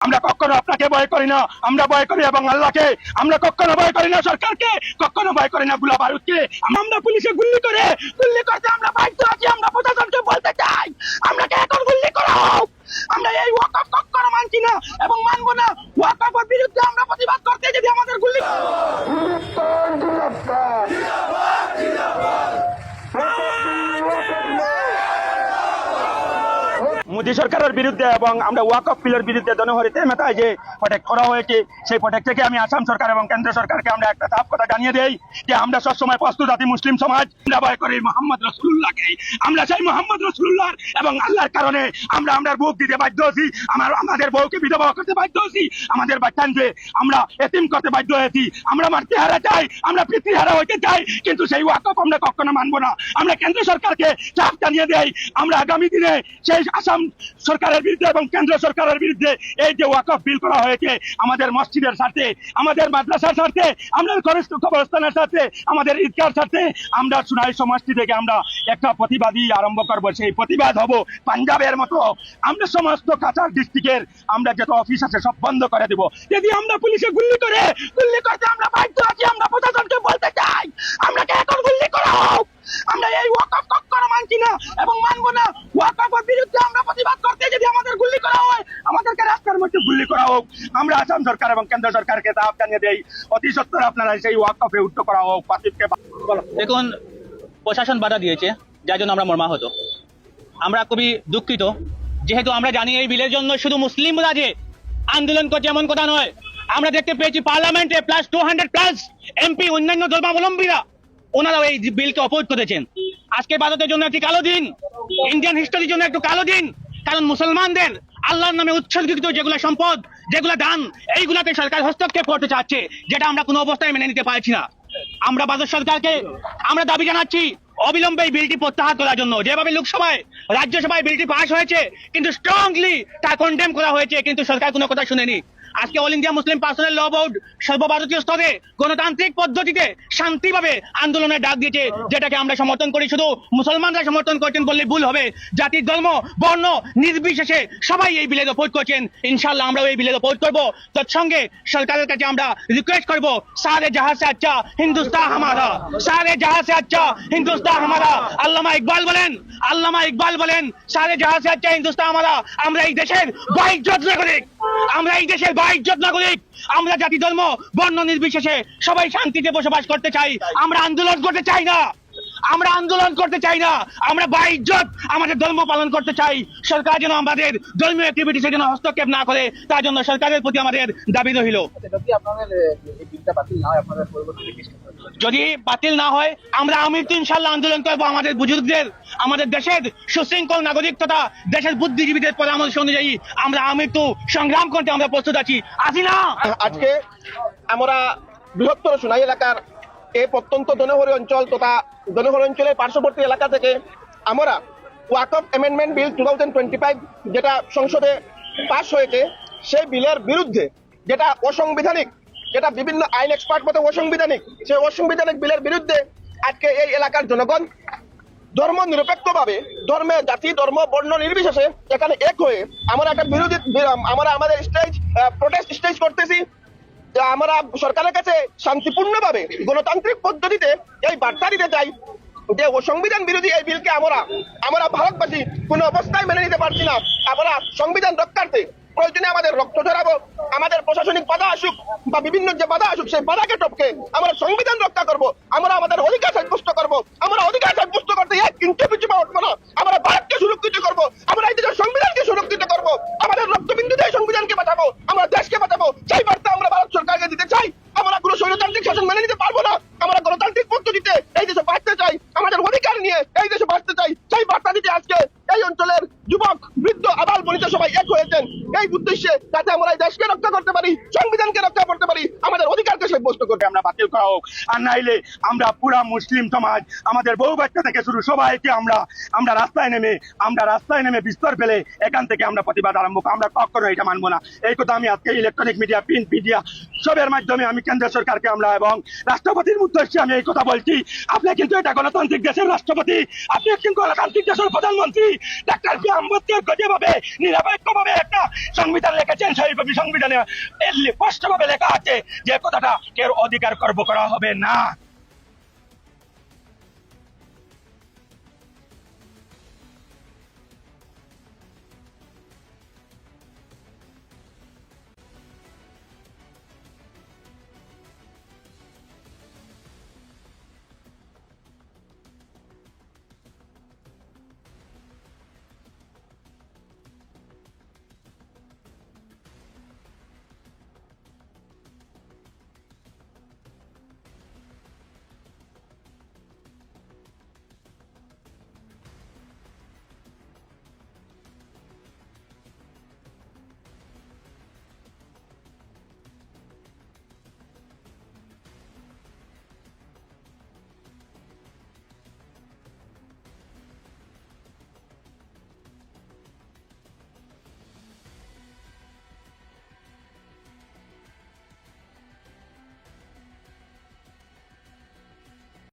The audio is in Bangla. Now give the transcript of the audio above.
আমরা কখনো আপনাকে ভয় করি না, আমরা ভয় করি এবং আল্লাহকে। আমরা কখনো ভয় করি না সরকারকে, কখনো ভয় করি না গোলা বারুদকে। আমরা পুলিশে গুলি করতে আমরা বাধ্য আছি। আমরা প্রশাসনকে বলতে চাই, আমরাকে এখন গুলি করা হোক। আমরা এই ওয়াকফ কখনো মানছি না এবং মানবো না। ওয়াকফের বিরুদ্ধে আমরা প্রতিবাদ করতে যদি আমাদের গুলি মোদী সরকারের বিরুদ্ধে এবং আমরা ওয়াকফ বিলের বিরুদ্ধে জনহরিতে মেতায় যে প্রটেক্ট করা হয়েছে, সেই প্রটেক্ট থেকে আমি আসাম সরকার এবং কেন্দ্র সরকারকে আমরা একটা সাফ কথা জানিয়ে দেই যে আমরা সবসময় প্রস্তুত আছি। মুসলিম সমাজ আমরা ভয় করি মোহাম্মদ রাসূলুল্লাহকে। আমরা সেই মোহাম্মদ রাসূলুল্লাহ এবং আল্লাহর কারণে আমরা বুক দিতে বাধ্য হয়েছি। আমাদের বউকে বিধবা করতে বাধ্য হয়েছি, আমাদের বাচ্চাকে আমরা এতিম করতে বাধ্য হয়েছি। আমরা মাতৃহারা চাই, আমরা পিতৃহারা হইতে চাই, কিন্তু সেই ওয়াকফ আমরা কখনো মানবো না। আমরা কেন্দ্র সরকারকে চাপ জানিয়ে দেই, আমরা আগামী দিনে সেই আসাম সরকারের বিরুদ্ধে এবং কেন্দ্র সরকারের বিরুদ্ধে এই যে ওয়াকফ বিল করা হয়েছে আমাদের মসজিদের স্বার্থে, আমাদের মাদ্রাসার স্বার্থে, আমাদের ঘনিষ্ঠ কবরস্থানের স্বার্থে, আমাদের ঈদগার স্বার্থে আমরা সুনাই সমাজটি থেকে আমরা একটা প্রতিবাদী আরম্ভ করবো। সেই প্রতিবাদ হবো পাঞ্জাবের মতো। আমরা সমস্ত কাছাড় ডিস্ট্রিক্টের আমরা যত অফিস আছে সব বন্ধ করে দেব যদি আমরা পুলিশে গুলি করতে আমরা বাধ্য আছি। আমরা প্রশাসনকে বলতে চাই, আমরাকে এখন গুলি করা হোক। আমরা এই ওয়াকফ কখনো মানছি না এবং মানবো না। ওয়াকফের বিরুদ্ধে আমরা প্রতিবাদ করতে যদি আমাদের গুলি করা হয়, আমাদেরকে রাস্তার মধ্যে গুলি করা হোক। আমরা আসাম সরকার এবং কেন্দ্র সরকারকে দাব জানিয়ে দেই, অতি সত্বর আপনারা সেই ওয়াকফে উঠতে করা হোক। দেখুন, প্রশাসন বাধা দিয়েছে, যার জন্য আমরা মর্মাহত। আমরা খুবই দুঃখিত, যেহেতু আমরা জানি এই বিলের জন্য শুধু মুসলিমরা যে আন্দোলন করছে এমন কথা নয়। আমরা দেখতে পেয়েছি পার্লামেন্টে প্লাস 200+ এমপি অন্যান্য ধর্মাবলম্বীরা ওনারাও এই বিলকে অপোজ করেছেন। আজকে ভারতের জন্য একটি কালো দিন, ইন্ডিয়ান হিস্টোরির জন্য একটু কালো দিন, কারণ মুসলমানদের আল্লাহর নামে উৎসর্গিত যেগুলো সম্পদ, যেগুলো দান, এইগুলাতে সরকার হস্তক্ষেপ করতে চাচ্ছে, যেটা আমরা কোনো অবস্থায় মেনে নিতে পারছি না। আমরা ভারত সরকারকে আমরা দাবি জানাচ্ছি অবিলম্বে এই বিলটি প্রত্যাহার করার জন্য। যেভাবে লোকসভায় রাজ্যসভায় বিলটি পাস হয়েছে কিন্তু স্ট্রংলি তা কন্ডেম করা হয়েছে, কিন্তু সরকার কোনো কথা শুনেনি। আজকে অল ইন্ডিয়া মুসলিম পার্সোনাল ল বোর্ড সর্বভারতীয় স্তরে গণতান্ত্রিক পদ্ধতিতে শান্তিভাবে আন্দোলনের ডাক দিয়েছে, যেটাকে আমরা সমর্থন করি। শুধু মুসলমানরা সমর্থন করছেন বললে ভুল হবে, জাতি ধর্ম বর্ণ নির্বিশেষে সবাই এই বিলের অপোজ করছেন। ইনশাআল্লাহ আমরাও এই বিলের অপোজ করবো। তৎসঙ্গে সরকারের কাছে আমরা রিকোয়েস্ট করবো, সারে জাহাঁ সে আচ্ছা হিন্দুস্তান হামারা, সারে জাহাঁ সে আচ্ছা হিন্দুস্তান হামারা। আল্লামা ইকবাল বলেন সারে জাহাঁ সে আচ্ছা হিন্দুস্তান হামারা। আমরা এই দেশের বাইজ্জত নাগরিক, আমরা এই দেশের বাইজ্জত নাগরিক। আমরা জাতি ধর্ম বর্ণ নির্বিশেষে সবাই শান্তিতে বসবাস করতে চাই। আমরা আন্দোলন করতে চাই না, আমরা বাইজ্জত আমাদের ধর্ম পালন করতে চাই। সরকার যেন আমাদের ধর্মীয় অ্যাক্টিভিটিসে যেন হস্তক্ষেপ না করে, তার জন্য সরকারের প্রতি আমাদের দাবি রইল। যদি বাতিল না হয় আমরা আমৃত্যু ইনশাআল্লাহ আন্দোলন করবো। আমাদের বুজুর্গদের, আমাদের দেশের সুশৃঙ্খল নাগরিক তথা দেশের বুদ্ধিজীবীদের পরামর্শ অনুযায়ী আমরা আমৃত্যু সংগ্রাম করতে আমরা প্রস্তুত আছি না। আজকে আমরা বৃহত্তর সোনাই এলাকার এই প্রত্যন্ত জনহরি অঞ্চল তথা জনহরি অঞ্চলের পার্শ্ববর্তী এলাকা থেকে আমরা ওয়াকফ অ্যামেন্ডমেন্ট বিল 2025 যেটা সংসদে পাস হয়েছে, সেই বিলের বিরুদ্ধে, যেটা অসাংবিধানিক, যেটা বিভিন্ন আইন এক্সপার্ট মতে অসাংবিধানিক, সেই অসাংবিধানিক বিলের বিরুদ্ধে আজকে এই এলাকার জনগণ ধর্ম নিরপেক্ষভাবে, ধর্মে জাতি ধর্ম বর্ণ নির্বিশেষে এখানে এক হয়ে আমরা একটা বিরোধী আমরা আমাদের প্রোটেস্ট স্টেজ করতেছি। আমরা সরকারের কাছে শান্তিপূর্ণভাবে গণতান্ত্রিক পদ্ধতিতে এই বার্তা দিতে চাই যে সংবিধান বিরোধী এই বিলকে আমরা ভারতবাসী কোনো অবস্থায় মেনে নিতে পারছি না। আমরা সংবিধান রক্ষার্থে প্রয়োজনে আমাদের রক্ত ঝরাবো, আমাদের প্রশাসনিক বাধা আসুক বা বিভিন্ন যে বাধা আসুক সেই বাধাকে টপকে আমরা সংবিধান রক্ষা করব। আমরা আমাদের অধিকার সাব্যস্ত করব। আমরা অধিকার সাব্যস্ত করতে এক ইঞ্চি পিছু পা উঠবো না। আমরা ভারতকে সুরক্ষিত করব, আমরা এই দেশের সংবিধানকে সুরক্ষিত করব, আমাদের রক্তবিন্দু দিয়ে সংবিধানকে বাঁচাবো, আমরা দেশকে বাঁচাবো। সেই বার্তা আমরা ভারত সরকারকে দিতে চাই। আমরা কোনো স্বৈরতান্ত্রিক শাসন মেনে নিতে পারবো না। আমরা গণতান্ত্রিক পদ্ধতিতে এই দেশে বাঁচতে চাই, আমাদের অধিকার নিয়ে এই দেশে বাঁচতে চাই। সেই বার্তা দিতে আজকে এই অঞ্চলের যুবক বৃদ্ধ আবাল বনিতা সবাই এক হয়েছেন এই উদ্দেশ্যে, যাতে আমরা এই দেশকে রক্ষা করতে পারি, সংবিধানকে রক্ষা করতে পারি, আমাদের অধিকারকে সাব্যস্ত করতে আমরা বাতিল করা হোক। আর নাইলে আমরা পুরা মুসলিম সমাজ, আমাদের বউ বাচ্চা থেকে শুরু সবাইকে আমরা রাস্তায় নেমে বিস্তর ফেলে এখান থেকে আমরা প্রতিবাদ আরম্ভ। আমরা কখনো এটা মানবো না। এই কথা আমি আজকে ইলেকট্রনিক মিডিয়া, প্রিন্ট মিডিয়া সবের মাধ্যমে আমি কেন্দ্র সরকারকে আমরা এবং রাষ্ট্রপতির উদ্দেশ্যে আমি এই কথা বলছি, আপনি কিন্তু এটা গণতান্ত্রিক দেশের রাষ্ট্রপতি, আপনি একজন গণতান্ত্রিক দেশের প্রধানমন্ত্রী। ডাক্তার বি আম্বেদকর যেভাবে নিরপেক্ষভাবে একটা সংবিধান লিখেছেন, সেই সংবিধানে স্পষ্টভাবে লেখা আছে যে কথাটা কেউ অধিকার খর্ব করা হবে না।